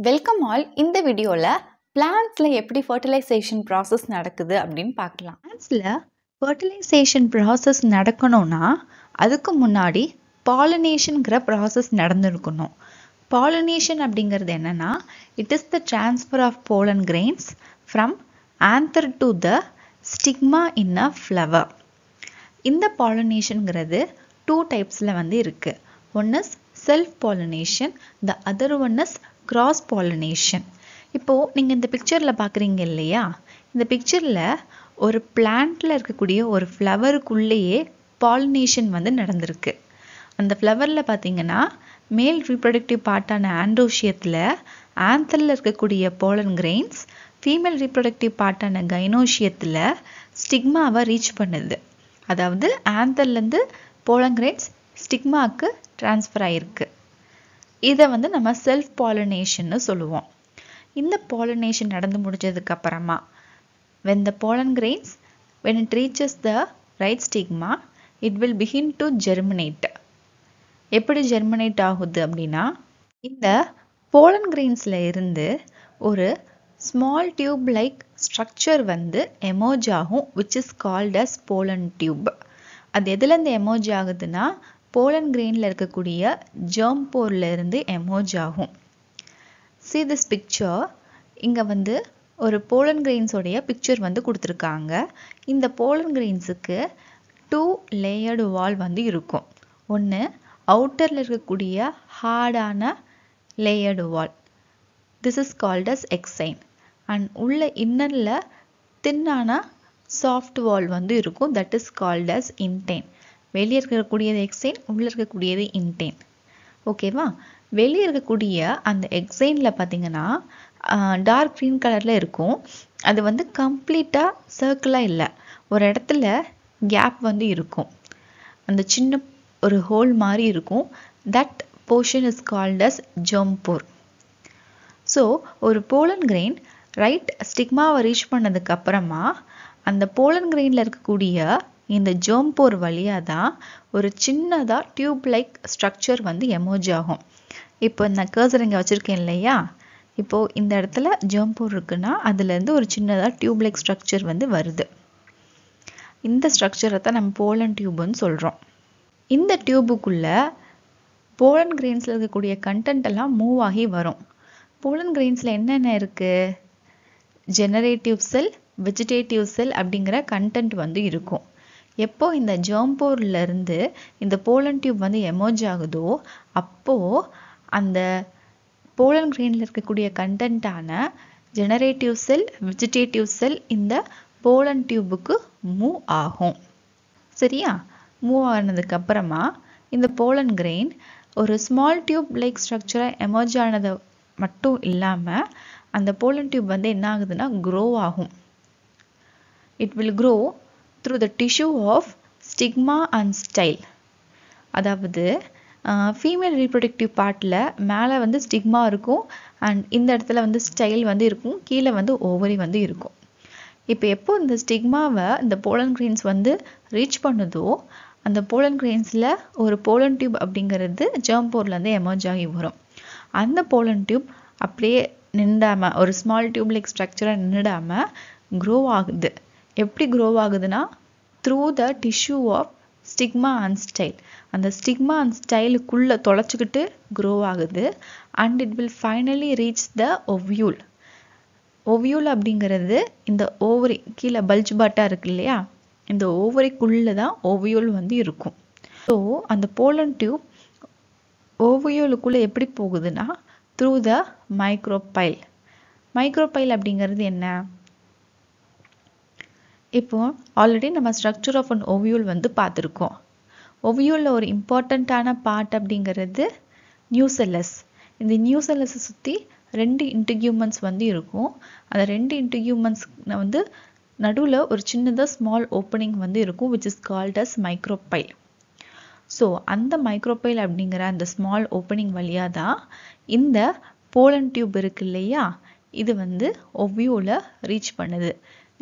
Welcome all. இந்த வீடியோவில் பிளான்ட்ஸில் எப்படி ஃபர்டிலைசேஷன் ப்ராசஸ் நடக்குது அப்படின்னு பார்க்கலாம். பிளான்ட்ஸில் ஃபர்டிலைசேஷன் ப்ராசஸ் நடக்கணும்னா அதுக்கு முன்னாடி பாலினேஷன்கிற ப்ராசஸ் நடந்துருக்கணும். பாலினேஷன் அப்படிங்கிறது என்னென்னா, it is the transfer of pollen grains from anther to the stigma in a flower. இந்த பாலினேஷனுங்கிறது 2 டைப்ஸில் இருக்குது. One is self pollination, the other one is cross pollination. இப்போது நீங்கள் இந்த பிக்சரில் பார்க்குறீங்க இல்லையா, இந்த பிக்சரில் ஒரு பிளான்ட்டில் இருக்கக்கூடிய ஒரு ஃப்ளவருக்குள்ளேயே பாலினேஷன் நடந்திருக்கு. அந்த ஃப்ளவரில் பார்த்தீங்கன்னா மேல் ரீப்ரொடக்டிவ் பார்ட்டான ஆண்ட்ரோஷியத்தில் ஆந்தரில் இருக்கக்கூடிய pollen grains ஃபீமேல் ரீப்ரொடக்டிவ் பார்ட்டான கைனோஷியத்தில் ஸ்டிக்மாவை ரீச் பண்ணுது. அதாவது ஆந்தர்லேருந்து pollen grains ஸ்டிக்மாவுக்கு ட்ரான்ஸ்ஃபர் ஆகிருக்கு. இதை நம்ம செல்ஃப் பாலினேஷன்னு சொல்லுவோம். இந்த பாலினேஷன் நடந்து முடிஞ்சதுக்கு அப்புறமா when the pollen grains when it reaches the right stigma it will begin to germinate. எப்படி ஜெர்மினேட் ஆகுது அப்படின்னா, இந்த pollen grainsல இருந்து ஒரு small tube like structure emerge ஆகும், which is called as pollen tube. அது எதுலேருந்து எமர்ஜ் ஆகுதுன்னா, pollen grainல இருக்கக்கூடிய germ pore இருந்து எமர்ஜ் ஆகும். See this picture. இங்கே ஒரு pollen grains உடைய பிக்சர் கொடுத்துருக்காங்க. இந்த pollen grainsக்கு 2 லேயர்டு வால் இருக்கும். ஒன்று அவுட்டரில் இருக்கக்கூடிய ஹார்டான layered wall, this is called as exine. And உள்ள இன்னரில் தின்னான சாஃப்ட் வால் இருக்கும், that is called as intine. வெளியே இருக்கக்கூடியது எக்ஸைன், உள்ளே இருக்கக்கூடியது இன்டைன். ஓகேவா? வெளியே இருக்கக்கூடிய அந்த எக்ஸைனில் பார்த்தீங்கன்னா டார்க் க்ரீன் கலரில் இருக்கும். அது கம்ப்ளீட்டாக சர்க்கிளாக இல்லை, ஒரு இடத்துல கேப் இருக்கும். அந்த சின்ன ஒரு ஹோல் மாதிரி இருக்கும். That portion is called as germ pore. So ஒரு pollen grain ரைட் ஸ்டிக்மாவை ரீச் பண்ணதுக்கு அப்புறமா அந்த pollen grainல இருக்கக்கூடிய இந்த germ pore வழியாக தான் ஒரு சின்னதாக டியூப் லைக் ஸ்ட்ரக்சர் எமர்ஜ் ஆகும். இப்போ நான் கர்சர் இங்கே வச்சுருக்கேன் இல்லையா, இப்போது இந்த இடத்துல germ pore இருக்குன்னா அதுலேருந்து ஒரு சின்னதாக டியூப் லைக் ஸ்ட்ரக்சர் வருது. இந்த ஸ்ட்ரக்சரை தான் நம்ம pollen டியூப்னு சொல்கிறோம். இந்த டியூபுக்குள்ளே pollen grains இருக்கக்கூடிய கண்டென்ட் எல்லாம் மூவ் ஆகி வரும். pollen grains என்னென்ன இருக்குது? ஜெனரேட்டிவ் செல், வெஜிடேட்டிவ் செல் அப்படிங்கிற கண்டென்ட் இருக்கும். எப்போ இந்த germ pore இருந்து இந்த pollen tube எமர்ஜ் ஆகுதோ அப்போது அந்த pollen grainல இருக்கக்கூடிய கண்டென்ட்டான ஜெனரேட்டிவ் செல், வெஜிடேட்டிவ் செல் இந்த pollen tubeக்கு மூவ் ஆகும். சரியா? மூவ் ஆனதுக்கு அப்புறமா இந்த pollen grain ஒரு ஸ்மால் டியூப் லைக் ஸ்ட்ரக்சரை எமர்ஜ் ஆனது மட்டும் இல்லாமல் அந்த pollen tube என்ன ஆகுதுன்னா grow ஆகும். It will grow through the tissue of stigma and style. அதாவது ஃபீமேல் ரீப்ரொடக்டிவ் பார்ட்டில் மேலே ஸ்டிக்மா இருக்கும் அண்ட் இந்த இடத்துல ஸ்டைல் இருக்கும், கீழே ஓவரி இருக்கும். இப்போ எப்போ இந்த ஸ்டிக்மாவை இந்த pollen grains ரீச் பண்ணுதோ அந்த pollen grainsல ஒரு pollen tube அப்படிங்கிறது germ poreலேருந்து எமர்ஜ் ஆகி வரும். அந்த pollen tube அப்படியே நின்றாமல், ஒரு ஸ்மால் டியூப் லைக் ஸ்ட்ரக்சரை நின்றாமல் க்ரோ ஆகுது. எப்படி க்ரோ ஆகுதுன்னா, through the tissue of stigma and style. அந்த ஸ்டிக்மா அண்ட் ஸ்டைலுக்குள்ளே தொலைச்சிக்கிட்டு க்ரோ ஆகுது. And it will finally reach the ovule. Ovule அப்படிங்கிறது இந்த ஓவரி கீழே பல்ஜ் பாட்டாக இருக்கு இல்லையா, இந்த ஓவரிக்குள்ளே தான் ஓவியூல் இருக்கும். ஸோ அந்த pollen tube ஓவியூலுக்குள்ளே எப்படி போகுதுன்னா த்ரூ த மைக்ரோபைல். மைக்ரோபைல் அப்படிங்கிறது என்ன? இப்போ ஆல்ரெடி நம்ம ஸ்ட்ரக்சர் ஆஃப் அன் ஓவியூல் பார்த்துருக்கோம். ஓவியூலில் ஒரு இம்பார்ட்டண்ட்டான பார்ட் அப்படிங்கிறது நியூசெல்லஸ். இந்த நியூசெல்லஸை சுற்றி 2 இன்டிகியூமெண்ட்ஸ் இருக்கும். அந்த 2 இன்டிகியூமெண்ட்ஸ் நடுவில் ஒரு சின்னதாக ஸ்மால் ஓப்பனிங் இருக்கும், which is called as micropyle. So அந்த மைக்ரோபைல் அப்படிங்கிற அந்த ஸ்மால் ஓப்பனிங் வழியாக தான் இந்த pollen tube இருக்கு இல்லையா, இது ஒவ்யூலை ரீச் பண்ணுது.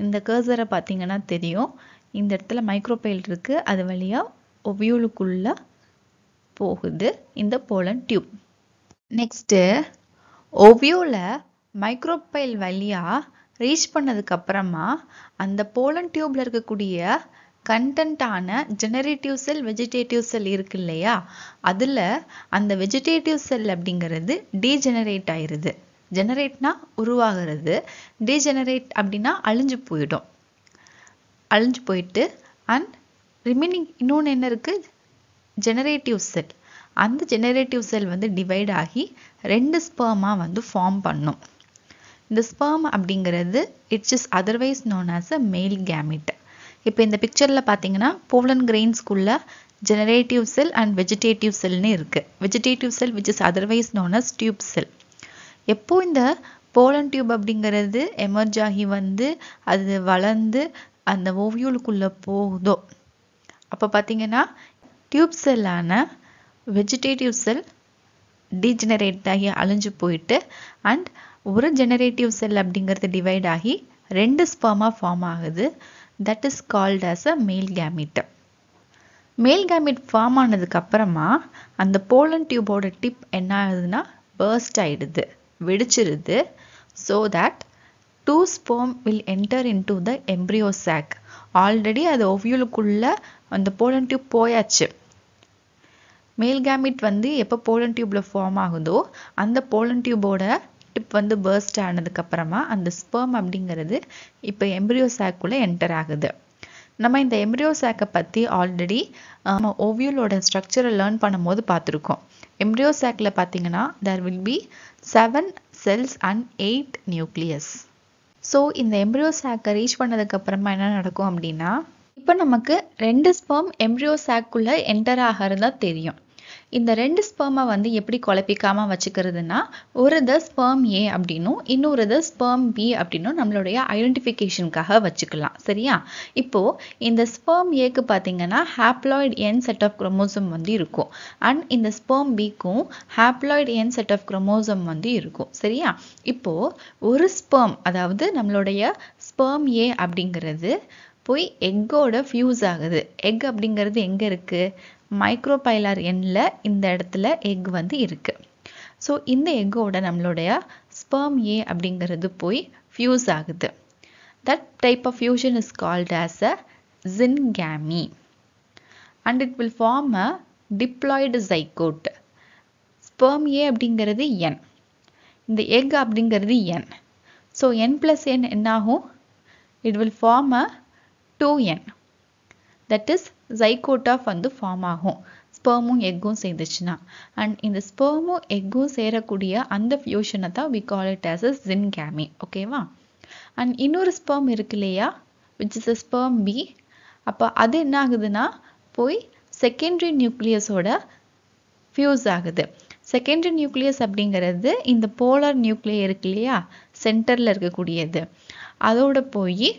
இந்த கர்சரை பார்த்தீங்கன்னா தெரியும், இந்த இடத்துல மைக்ரோபைல் இருக்குது, அது வழியாக ஒவ்யூலுக்குள்ளே போகுது இந்த pollen tube. நெக்ஸ்ட்டு ஓவியோல மைக்ரோபைல் வழியா ரீச் பண்ணதுக்கு அப்புறமா அந்த போலன் டியூப்ல இருக்கக்கூடிய கண்டென்ட்டான ஜெனரேட்டிவ் செல் வெஜிடேட்டிவ் செல் இருக்கு இல்லையா, அதுல அந்த வெஜிடேட்டிவ் செல் அப்படிங்கிறது டீஜெனரேட் ஆயிருது. ஜெனரேட்னா உருவாகிறது, டீஜெனரேட் அப்படின்னா அழிஞ்சு போயிடும். அழிஞ்சு போயிட்டு அண்ட் ரிமைனிங் இன்னொன்று என்ன இருக்கு, ஜெனரேட்டிவ் செல். அந்த ஜெனரேட்டிவ் செல் வந்து டிவைட் ஆகி 2 ஸ்பெர்மா வந்து ஃபார்ம் பண்ணும். இந்த ஸ்பெர்ம் அப்படிங்கிறது it's is otherwise known as a male gamete. இப்போ இந்த பிக்சர்ல பார்த்தீங்கன்னா போலன் கிரெயின்ஸ்குள்ள ஜெனரேட்டிவ் செல் அண்ட் வெஜிடேட்டிவ் செல்னு இருக்கு. Vegetative cell which is otherwise known as tube cell. எப்போ இந்த போலன் டியூப் அப்படிங்கிறது எமர்ஜ் ஆகி வந்து அது வளர்ந்து அந்த ஓவியூலுக்குள்ள போகுதோ அப்போ பார்த்தீங்கன்னா டியூப் செல்லான வெஜிடேட்டிவ் செல் டீஜெனரேட் ஆகி அழிஞ்சு போயிட்டு அண்ட் ஒரு ஜெனரேட்டிவ் செல் அப்படிங்கிறது டிவைட் ஆகி 2 ஸ்பெர்மா ஃபார்ம் ஆகுது. That is called as a male gamete. மேல் கேமிட் ஃபார்ம் ஆனதுக்கு அப்புறமா அந்த போலன் டியூபோட டிப் என்ன ஆகுதுன்னா பர்ஸ்ட் ஆயிடுது, வெடிச்சிருது. So that 2 sperm will enter into the embryo sac. Already அது ஓவியூலுக்குள்ள அந்த போலன் டியூப் போயாச்சு. மேல் கேமிட் வந்து எப்போ போலன் டியூப்ல ஃபார்ம் ஆகுதோ அந்த போலன் டியூபோட டிப் வந்து பர்ஸ்ட் ஆனதுக்கு அப்புறமா அந்த ஸ்பெர்ம் அப்படிங்கிறது இப்போ எம்ப்ரியோ சாக்குள்ள என்டர் ஆகுது. நம்ம இந்த எம்ப்ரியோ சாக்கை பற்றி ஆல்ரெடி ஓவியூலோட ஸ்ட்ரக்சரை லேர்ன் பண்ணும்போது பார்த்துருக்கோம். எம்ப்ரியோ சாக்ல பார்த்தீங்கன்னா there will be 7 cells and 8 nucleus. So இந்த எம்ப்ரியோ சாக்கை ரீச் பண்ணதுக்கு அப்புறமா என்ன நடக்கும் அப்படின்னா, இப்போ நமக்கு 2 ஸ்பெர்ம் எம்ப்ரியோ சாக்குள்ள என்டர் ஆகிறதா தெரியும். இந்த 2 ஸ்பெர்மை வந்து எப்படி குழப்பிக்காம வச்சுக்கிறதுனா, ஒரு ஸ்பெர்ம் ஏ அப்படின்னும் இன்னொரு ஸ்பெர்ம் பி அப்படின்னும் நம்மளுடைய ஐடென்டிஃபிகேஷனுக்காக வச்சுக்கலாம். சரியா? இப்போ இந்த ஸ்பெர்ம் ஏக்கு பார்த்தீங்கன்னா haploid N set of chromosome வந்து இருக்கும் அண்ட் இந்த ஸ்பெர்ம் பிக்கும் haploid N set of chromosome வந்து இருக்கும். சரியா? இப்போ ஒரு ஸ்பெர்ம், அதாவது நம்மளுடைய ஸ்பெர்ம் ஏ அப்படிங்கிறது போய் எக்கோட ஃபியூஸ் ஆகுது. எக் அப்படிங்கிறது எங்க இருக்கு, மைக்ரோபைலார் எண்ட்ல இந்த இடத்துல எக் வந்து இருக்கு. ஸோ இந்த எக்கோட நம்மளுடைய ஸ்பெர்ம் ஏ அப்படிங்கிறது போய் ஃபியூஸ் ஆகுது. That type of fusion is called as a syngamy and it will form a diploid zygote. Sperm A அப்படிங்கிறது என், இந்த எக் அப்படிங்கிறது என். ஸோ என் பிளஸ் என் என்னாகும், it will form a 2n. That is ஜைகோட்டாக வந்து form ஆகும் ஸ்பெர்மும் எக்கும் சேர்ந்துச்சுன்னா. And இந்த ஸ்பெர்மும் எக்கும் சேரக்கூடிய அந்த ஃபியூஷனை தான் we call it as a ஜின்கேமி. ஓகேவா? அண்ட் இன்னொரு ஸ்பெர்ம் இருக்கு இல்லையா, which is a sperm B. அப்போ அது என்ன ஆகுதுன்னா போய் செகண்டரி நியூக்ளியஸோட ஃபியூஸ் ஆகுது. செகண்டரி நியூக்ளியஸ் அப்படிங்கிறது இந்த போலார் நியூக்ளியர் இருக்கு இல்லையா, சென்டரில் இருக்கக்கூடியது, அதோட போய்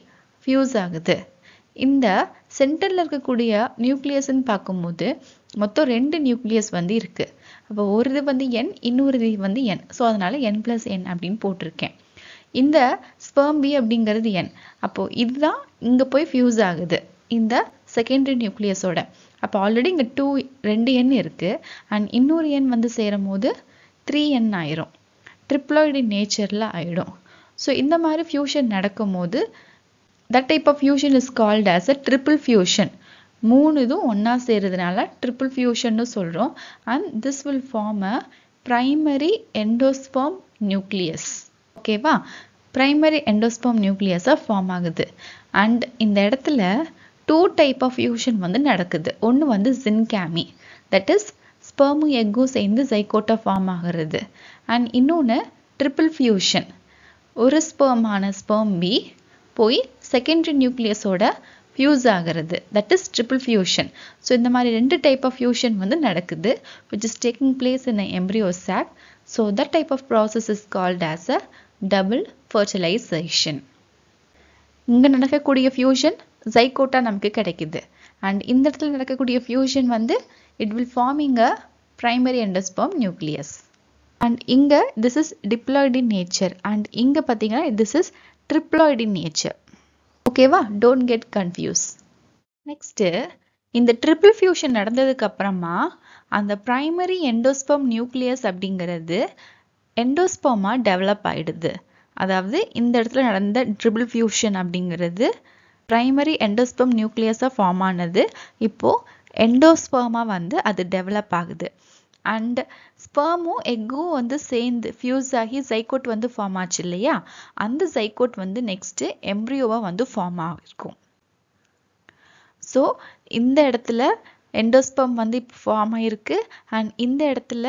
ஃபியூஸ் ஆகுது. இந்த சென்டரில் இருக்கக்கூடிய நியூக்ளியஸ்ன்னு பார்க்கும்போது மொத்தம் 2 நியூக்ளியஸ் வந்து இருக்கு. அப்போ ஒரு இது வந்து என், இன்னொரு இது வந்து என். ஸோ அதனால n + n அப்படின்னு போட்டிருக்கேன். இந்த ஸ்பெர்ம் பி அப்படிங்கிறது என். அப்போ இதுதான் இங்கே போய் ஃபியூஸ் ஆகுது இந்த செகண்டரி நியூக்ளியஸோட. அப்போ ஆல்ரெடி இங்கே 2 எண் இருக்கு அண்ட் இன்னொரு எண் வந்து சேரும் போது 3n ஆயிரும். ட்ரிப்ளாய்டு நேச்சரில் ஆயிடும். ஸோ இந்த மாதிரி ஃபியூஷன் நடக்கும் போது that type of fusion is called as a triple fusion. 3 இதுவும் ஒண்ணா சேர்றதுனால triple fusion னு சொல்றோம். and this will form a primary endosperm nucleus. ஓகேவா? primary endosperm nucleus ஃபார்ம் ஆகுது. and இந்த இடத்துல 2 type of fusion வந்து நடக்குது. ஒன்று வந்து ஜின்கேமி, that is ஸ்பெர்மும் எக்கும் சேர்ந்து ஜைகோட்டா ஃபார்ம் ஆகிறது. and இன்னொன்று triple fusion. ஒரு ஸ்பெர்மான ஸ்பெர்ம் பி போய் செகண்டரி நியூக்ளியஸோட ஃபியூஸ் ஆகிறது. That is triple fusion. So இந்த மாதிரி 2 டைப் ஆஃப் ஃபியூஷன் வந்து நடக்குது which is taking place in an embryo sac. So that type of process is called as a double fertilization. இங்கே நடக்கக்கூடிய fusion ஜைகோட்டா நமக்கு கிடைக்குது. அண்ட் இந்த இடத்துல நடக்கக்கூடிய ஃபியூஷன் வந்து it will forming a primary endosperm nucleus. And இங்கே this is diploid in nature and இங்கே பார்த்தீங்கன்னா this is triploid in nature. ஓகேவா? Don't get confuse. நெக்ஸ்ட்டு இந்த ட்ரிபிள் ஃபியூஷன் நடந்ததுக்கு அப்புறமா அந்த பிரைமரி எண்டோஸ்பெர்ம் நியூக்ளியஸ் அப்படிங்கிறது எண்டோஸ்பர்மா டெவலப் ஆயிடுது. அதாவது இந்த இடத்துல நடந்த ட்ரிபிள் ஃபியூஷன் அப்படிங்கிறது பிரைமரி எண்டோஸ்பெர்ம் நியூக்ளியஸாக ஃபார்ம் ஆனது. இப்போது எண்டோஸ்பர்மா வந்து அது டெவலப் ஆகுது. அண்ட் ஸ்பெர்மும் எக்கும் வந்து சேர்ந்து ஃபியூஸ் ஆகி ஜைகோட் வந்து ஃபார்ம் ஆச்சு இல்லையா, அந்த ஜைகோட் வந்து நெக்ஸ்ட்டு எம்ப்ரியோவாக வந்து ஃபார்ம் ஆகிருக்கும். ஸோ இந்த இடத்துல எண்டோஸ்பெர்ம் வந்து இப்போ ஃபார்ம் ஆகிருக்கு அண்ட் இந்த இடத்துல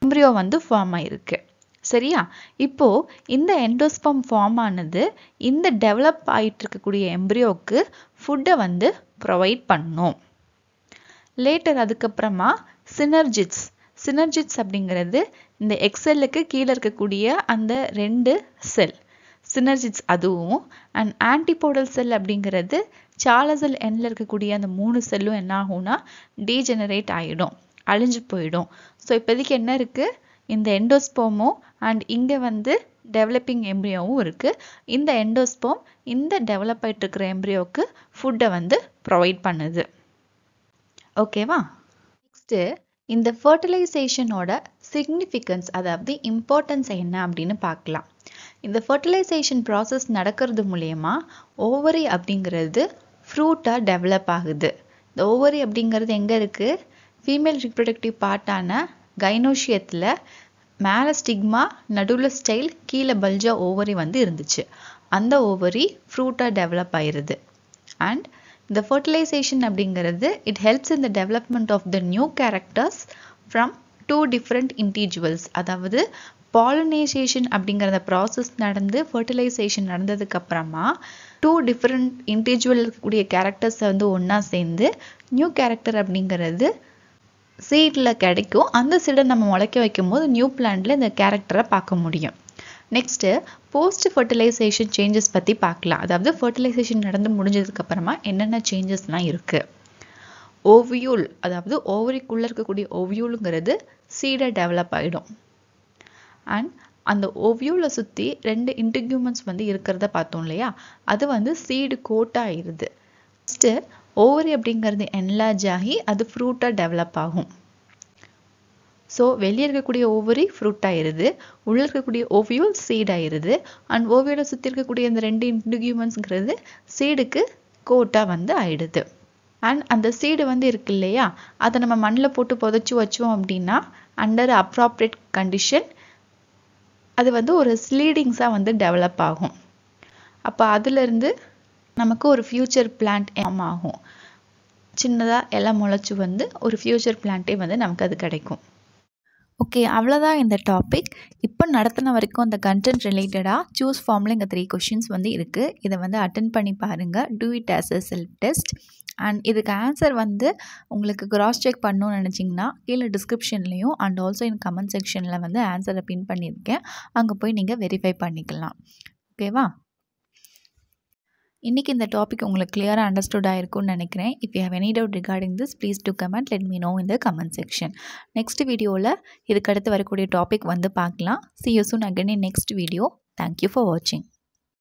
எம்ப்ரியோ வந்து ஃபார்ம் ஆகிருக்கு. சரியா? இப்போ இந்த எண்டோஸ்பெர்ம் ஃபார்ம் ஆனது இந்த டெவலப் ஆகிட்டு இருக்கக்கூடிய எம்ப்ரியோவுக்கு ஃபுட்டை வந்து ப்ரொவைட் பண்ணும். லேட்டர் அதுக்கப்புறமா சினர்ஜிட்ஸ் அப்படிங்கிறது இந்த எக்ஸெல்லுக்கு கீழே இருக்கக்கூடிய அந்த 2 செல் சினர்ஜிட்ஸ் அதுவும், அண்ட் ஆன்டிபோடல் செல் அப்படிங்கிறது சாலசல் எண்ணில் இருக்கக்கூடிய அந்த 3 செல்லும் என்ன ஆகும்னா டீஜெனரேட் ஆகிடும், அழிஞ்சு போயிடும். ஸோ இப்போதைக்கு என்ன இருக்குது, இந்த எண்டோஸ்பெர்மும் அண்ட் இங்கே வந்து டெவலப்பிங் எம்ப்ரியோவும் இருக்குது. இந்த எண்டோஸ்பெர்ம் இந்த டெவலப் ஆகிட்டு இருக்கிற எம்ப்ரியோவுக்கு ஃபுட்டை வந்து ப்ரொவைட் பண்ணுது. ஓகேவா? நெக்ஸ்ட்டு இந்த ஃபர்டிலைசேஷனோட சிக்னிஃபிகன்ஸ், அதாவது இம்பார்ட்டன்ஸ் என்ன அப்படின்னு பார்க்கலாம். இந்த ஃபர்டிலைசேஷன் ப்ராசஸ் நடக்கிறது மூலயமா ஓவரி அப்படிங்கிறது ஃப்ரூட்டாக டெவலப் ஆகுது. இந்த ஓவரி அப்படிங்கிறது எங்கே இருக்குது, ஃபீமேல் ரிப்ரொடக்டிவ் பார்ட்டான கைனோஷியத்தில் மேலே ஸ்டிக்மா, நடுவில் ஸ்டைல், கீழே பல்ஜா ஓவரி வந்து இருந்துச்சு. அந்த ஓவரி ஃப்ரூட்டாக டெவலப் ஆயிருது. அண்ட் இந்த ஃபர்டிலைசேஷன் அப்படிங்கிறது it helps in the development of the new characters from 2 different individuals. அதாவது பாலினைசேஷன் அப்படிங்கிற ப்ராசஸ் நடந்து ஃபர்டிலைசேஷன் நடந்ததுக்கு அப்புறமா 2 டிஃப்ரெண்ட் இண்டிவிஜுவல் இருக்கக்கூடிய கேரக்டர்ஸை வந்து ஒன்றா சேர்ந்து நியூ கேரக்டர் அப்படிங்கிறது சீடில் கிடைக்கும். அந்த சீடை நம்ம முளைக்க வைக்கும் போது நியூ பிளான்ட்ல இந்த கேரக்டரை பார்க்க முடியும். நெக்ஸ்ட்டு போஸ்ட் ஃபர்டிலைசேஷன் சேஞ்சஸ் பற்றி பார்க்கலாம். அதாவது ஃபர்டிலைசேஷன் நடந்து முடிஞ்சதுக்கு அப்புறமா என்னென்ன சேஞ்சஸ்லாம் இருக்குது. ஓவியூல், அதாவது ஓவரிக்குள்ளே இருக்கக்கூடிய ஓவியூலுங்கிறது சீடை டெவலப் ஆகிடும். அண்ட் அந்த ஓவியூலை சுற்றி 2 இன்டிகியூமெண்ட்ஸ் வந்து இருக்கிறத பார்த்தோம் இல்லையா, அது வந்து சீடு கோட்டாக ஆயிடுது. நெக்ஸ்ட்டு ஓவரி அப்படிங்கிறது என்லார்ஜ் ஆகி அது ஃப்ரூட்டாக டெவலப் ஆகும். ஸோ வெளியே இருக்கக்கூடிய ஓவரி ஃப்ரூட் ஆயிடுது, உள்ளே இருக்கக்கூடிய ஓவியூல் சீட் ஆயிடுது. அண்ட் ஓவியோட சுற்றி இருக்கக்கூடிய இந்த 2 இன்டிகியூமெண்ட்ஸ்ங்கிறது சீடுக்கு கோட்டாக வந்து ஆயிடுது. அண்ட் அந்த சீடு வந்து இருக்கு இல்லையா, அதை நம்ம மண்ணில் போட்டு புதைச்சி வச்சோம் அப்படின்னா அண்டர் அப்ராப்ரியேட் கண்டிஷன் அது வந்து ஒரு ஸ்லீடிங்ஸாக வந்து டெவலப் ஆகும். அப்போ அதுலேருந்து நமக்கு ஒரு ஃப்யூச்சர் பிளான்ட் ஆகும். சின்னதாக எல்லாம் முளைச்சி வந்து ஒரு ஃப்யூச்சர் பிளான்ட்டே வந்து நமக்கு அது கிடைக்கும். ஓகே, அவ்வளோதான் இந்த டாபிக். இப்போ நடத்தின வரைக்கும் அந்த கண்டென்ட் ரிலேட்டடாக சூஸ் ஃபார்மில் இங்கே 3 கொஷின்ஸ் வந்து இருக்குது. இதை வந்து அட்டென்ட் பண்ணி பாருங்கள். Do it as a self test. And இதுக்கு ஆன்சர் வந்து உங்களுக்கு கிராஸ் செக் பண்ணணும்னு நினச்சிங்கன்னா கீழே டிஸ்கிரிப்ஷன்லேயும் அண்ட் ஆல்சோ இன் கமெண்ட் செக்ஷனில் வந்து ஆன்சரை பின் பண்ணியிருக்கேன். அங்கே போய் நீங்கள் வெரிஃபை பண்ணிக்கலாம். ஓகேவா? இன்றைக்கி இந்த டாபிக் உங்களுக்கு கிளியராக அண்டர்ஸ்டுட் ஆகிருக்கும்னு நினைக்கிறேன். If you have any doubt regarding this please do comment, let me know in the comment section. Next வீடியோவில் இதுக்கடுத்து வரக்கூடிய டாபிக் வந்து பார்க்கலாம். See you soon again in next video. Thank you for watching.